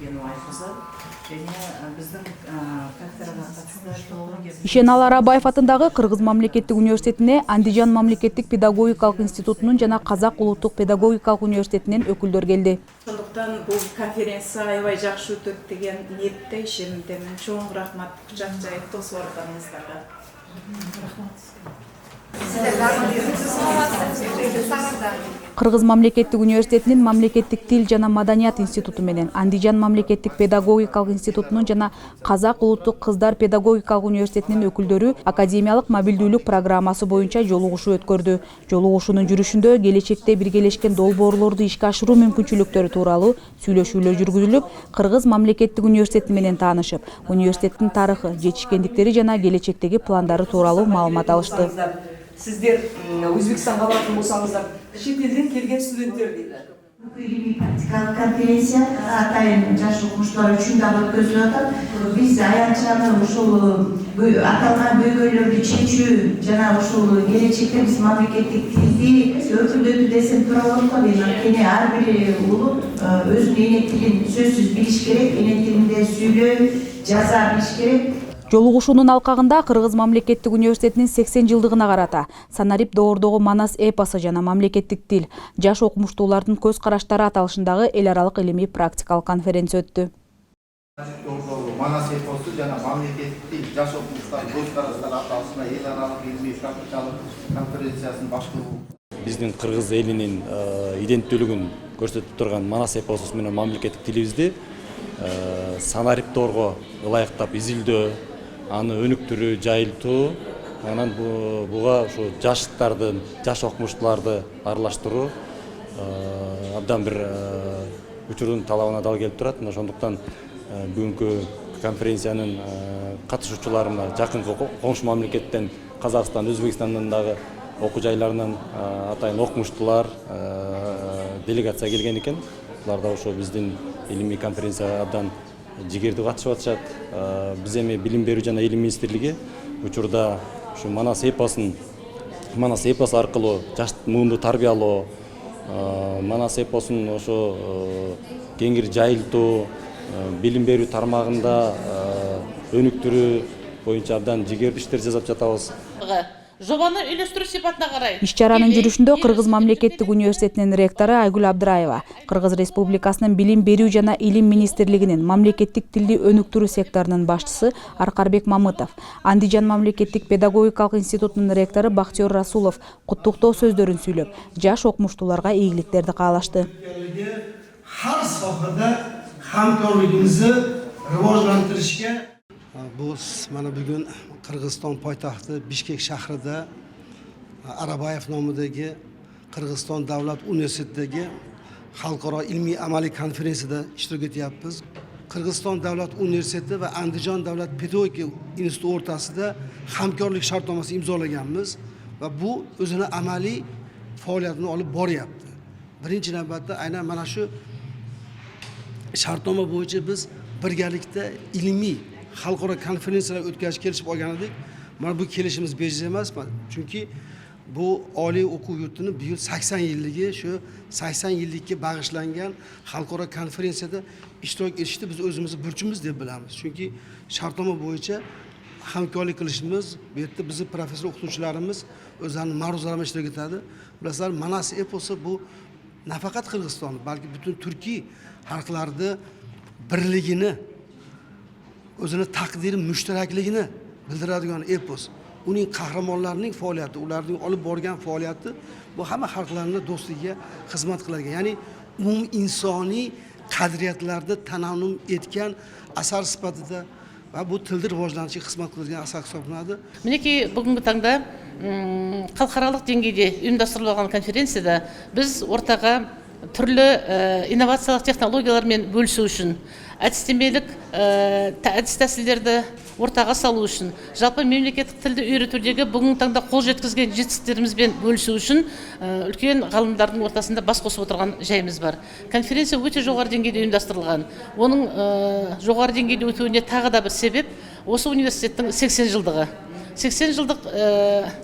экенин айткызат. Ишенал Арабаев атындагы Кыргыз мамлекеттик университетине Андижан мамлекеттик педагогикалык институтунун жана Казак улуттук педагогикалык университетинен өкүлдөр келди. Ошондуктан бул конференция аябай жакшы өтөт деген ниетте ишенимдемин. Чоң рахмат кучак жайып тосуп атканыңыздарга. Кыргыз мамлекеттик университетинин мамлекеттик тил жана маданият институту менен Андижан мамлекеттик педагогикалык институтунун жана Казак улуттук кыздар педагогикалык университетинин өкүлдөрү академиялык мобилдүүлүк программасы боюнча жолугушуу өткөрдү. Жолугушуунун жүрүшүндө келечекте биргелешкен долбоорлорду ишке ашыруу мүмкүнчүлүктөрү тууралуу сүйлөшүүлөр жүргүзүлүп, Кыргыз мамлекеттик университети менен таанышып, университеттин тарыхы, жетишкендиктери жана келечектеги пландары тууралуу маалымат алышты. Сиздер Өзбекстанга баратын болсаңыздар, чет элден келген студенттер дейді. Илимий практикалык конференция атайын жаш окумуштуулар үчүн дагы өткөзүлүп атат. Биз аянтчаны ушул аталган көйгөйлөрдү чечүү жана ушул келечекте биз мамлекеттик тилди өркүндөтүү десем туура болот го дейм. Анткени ар бир улут өзүнүн эне тилин сөзсүз билиш керек, эне тилинде сүйлөп, жаза билиш керек. Жолугушуунун алкагында Кыргыз мамлекеттик университетинин 80 жылдыгына карата Санарип доордогу манас эпосу жана мамлекеттик тил, жаш окумуштуулардын көз караштары аталышындагы эл аралык илимий практикалык конференция өттү. Манас эпосу жана мамлекеттик тил, жаш окумуштуулардын көз караштары аталышында эл аралык илимий практикалык конференциясынын баштыгы. Биздин кыргыз элинин иденттүүлүгүн көрсөтүп турган манас эпосу менен мамлекеттик тилибизди Санарип доорго ылайыктап изилдөө, аны өнүктүрүү, жайылтуу, анан буга ушу жаштардын, жаш окумуштууларды аралаштыруу абдан бир учурдун талабына дал келип турат. Ошондуктан бүгүнкү конференциянын катышуучуларына жакынкы коңшу мамлекеттен Казакстан, Өзбекстандан дагы окуу жайларынан атайын окумуштуулар делегация келген экен. Булар да ошо биздин илимий конференцияга абдан жигердүү катышып атышат. Биз эми билим берүү жана илим министрлиги учурда ушу манас эпосу аркылуу жаш муунду тарбиялоо, манас эпосун ошо кеңири жайылтуу, билим берүү тармагында өнүктүрүү боюнча абдан жигердүү иштер жасап жатабыз. Жобаны үйлестіру сипатына қарай. Иш-чаранын жүрүшүндө Кыргыз мамлекеттик университетинин ректору Айгүл Абдыраева, Кыргыз Республикасынын билим берүү жана илим министрлигинин мамлекеттик тилди өнүктүрүү секторунун башчысы Аркарбек Мамытов, Андижан мамлекеттик педагогикалык институтунун ректору Бактиёр Расулов куттуктоо сөздөрүн сүйлөп, жаш окумуштууларга ийгиликтерди каалашты. Har sohada hamkorligimizni rivojlantirishga Biz mana bugun Qirg'iziston poytaxti Bishkek shahrida Arabayev nomidagi Qirg'iziston davlat universitetidagi xalqaro ilmiy amaliy konferensiyada ishtirok etyapmiz. Qirg'iziston davlat universiteti va Andijon davlat pedagogika instituti o'rtasida hamkorlik shartnomasini imzolaganmiz va bu o'zini amaliy faoliyatini olib boryapti. Birinchi navbatda aynan mana shu shartnoma bo'yicha biz birgalikda ilmiy xalqaro konferensiyalar o'tkazishga kelishib olgan edik. Mana bu kelishimiz bejiz emas, chunki bu oliy o'quv yurtini bu yil 80 yilligi, shu 80 yillikka bag'ishlangan xalqaro konferensiyada ishtirok etishni biz o'zimizni burchimiz deb bilamiz. Chunki shartnoma bo'yicha hamkorlik qilishimiz, bu yerda bizning professor o'qituvchilarimiz o'zlarining ma'ruzalarida ishtirok etadi. Bilasizlar, Manas eposi bu nafaqat Qirg'iziston, balki butun Turkiy xalqlarni birligini, o'zini taqdiri mushtarakligini bildiradigan epos. Uning qahramonlarining faoliyati, ularning olib borgan faoliyati bu hamma xalqlarning do'stligiga xizmat qiladi. Ya'ni umum insoniy qadriyatlarda tanannum etgan asar sifatida va bu tilni rivojlanishga xizmat qiladigan asar hisoblanadi. Мінекей бүгінгі таңда халықаралық деңгейде ұйымдастырылған конференцияда біз ортаға түрлі инновациялық технологиялармен бөлісу үшін, әдістемелік әдіс тәсілдерді ортаға салу үшін, жалпы мемлекеттік тілді үйретудегі бүгінгі таңда қол жеткізген жетістіктерімізбен бөлісу үшін үлкен ғалымдардың ортасында бас қосып отырған жайымыз бар. Конференция өте жоғары деңгейде ұйымдастырылған. Оның жоғары деңгейде өтуіне тағы да бір себеп осы университеттің 80 жылдығы. 80 жылдық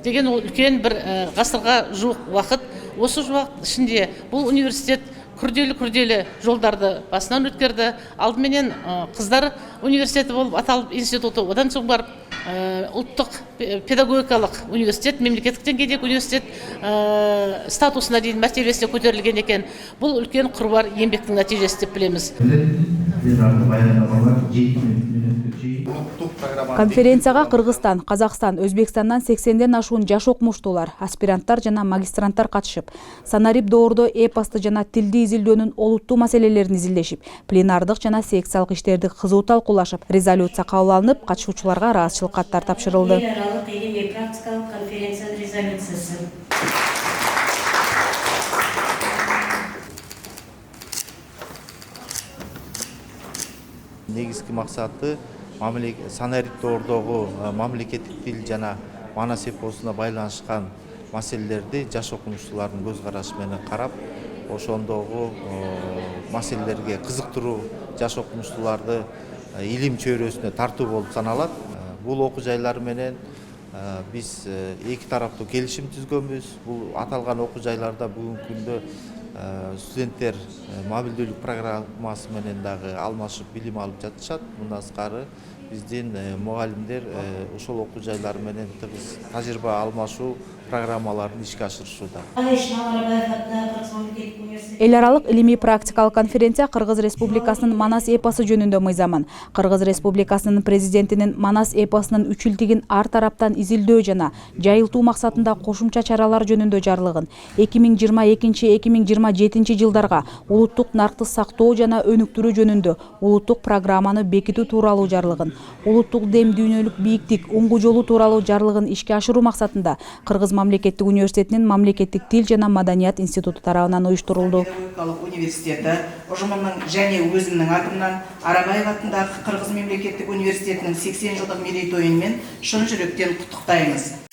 деген ол үлкен бір ғасырға жуық уақыт. Осы уақыт ішінде бұл университет күрделі жолдарды басынан өткерді. Алдыменен қыздар университеті болып аталып институты, одан соң барып ұлттық педагогикалық университет, мемлекеттік деңгейдегі университет статусына дейін мәртебесіне көтерілген екен. Бұл үлкен қыруар еңбектің нәтижесі деп білеміз. Конференцияға Кыргызстан, Казакстан, Өзбекстандан 80ден ашуун жаш окумуштуулар, аспиранттар жана магистранттар катышып, санарип доордо эпосты жана тилди изилдөөнүн олуттуу маселелерин изилдешип, пленардык жана секциялык иштерди кызуу талкуулашып, резолюция кабыл алынып, катышуучуларга ыраазычылык каттар тапшырылды. Эл аралык илимий практикалык конференциянын резолюциясы. Негизги максаты санарип доордогу мамлекеттик тил жана манас эпосуна байланышкан маселелерди жаш окумуштуулардын көз карашы менен карап, ошондогу маселелерге кызыктыруу жаш окумуштууларды илим чөйрөсүнө тартуу болуп саналат. Бул окуу жайлар менен биз эки тараптуу келишим түзгөнбүз. Бул аталган окуу жайларда бүгүнкү күндө студенттер мобилдүүлүк программасы менен дагы алмашып билим алып жатышат. Мындан сырткары биздин мугалимдер ошол окуу жайлар менен тыгыз тажрыйба алмашуу программаларын ишке ашырышууда. Эл аралык илимий практикалык конференция Кыргыз Республикасынын Манас эпосу жөнүндө мыйзамын, Кыргыз Республикасынын президентинин Манас эпосунун үчүлтигин ар тараптан изилдөө жана жайылтуу максатында кошумча чаралар жөнүндө жарлыгын 2022-2027 жылдарга улуттук наркты сактоо жана өнүктүрүү жөнүндө улуттук программаны бекитүү тууралуу жарлыгын, улуттук дем дүйнөлүк бийиктик уңгу жолу тууралуу жарлыгын ишке ашыруу максатында Кыргыз мамлекеттик университетинин мамлекеттик тил жана маданият институту тарабынан уюштурулду. Педагогикалык университети ұжымының және өзімнің атымнан Арабаев атындағы Кыргыз мемлекеттик университетінің 80 жылдық мерейтойымен шын жүректен құттықтаймыз.